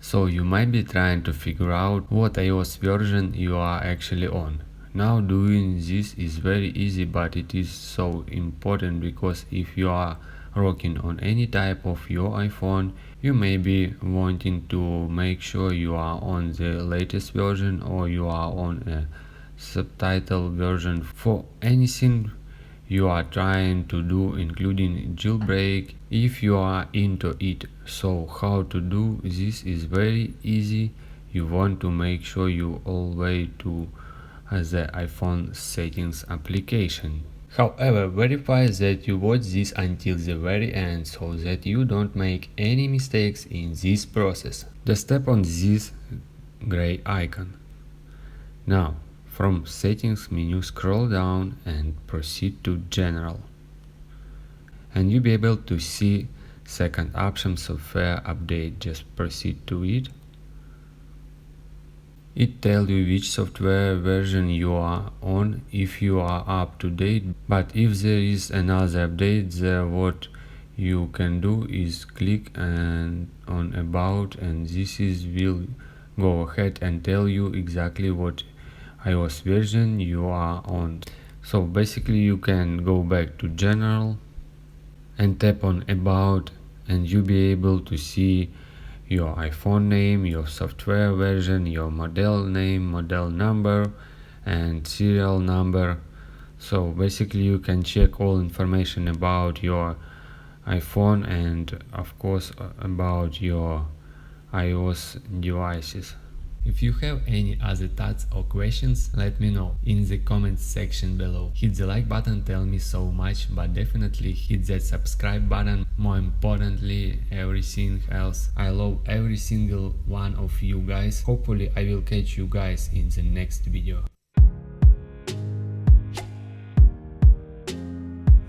So you might be trying to figure out what iOS version you are actually on. Now doing this is very easy, but it is so important because if you are working on any type of your iPhone, you may be wanting to make sure you are on the latest version or you are on a subtitle version for anything you are trying to do, including jailbreak if you are into it. So how to do this is very easy. You want to make sure you always to the iPhone settings application. However, verify that you watch this until the very end so that you don't make any mistakes in this process. Just tap on this gray icon. Now, from settings menu scroll down and proceed to general. And you'll be able to see second option software update. Just proceed to it. It tells you which software version you are on if you are up to date, but if there is another update there, what you can do is click on about, and this will go ahead and tell you exactly what iOS version you are on. So basically you can go back to general and tap on about, and you'll be able to see your iPhone name, your software version, your model name, model number, and serial number. So basically you can check all information about your iPhone and of course about your iOS devices. If you have any other thoughts or questions, let me know in the comments section below. Hit the like button, tell me so much, but definitely hit that subscribe button. More importantly, everything else. I love every single one of you guys. Hopefully I will catch you guys in the next video.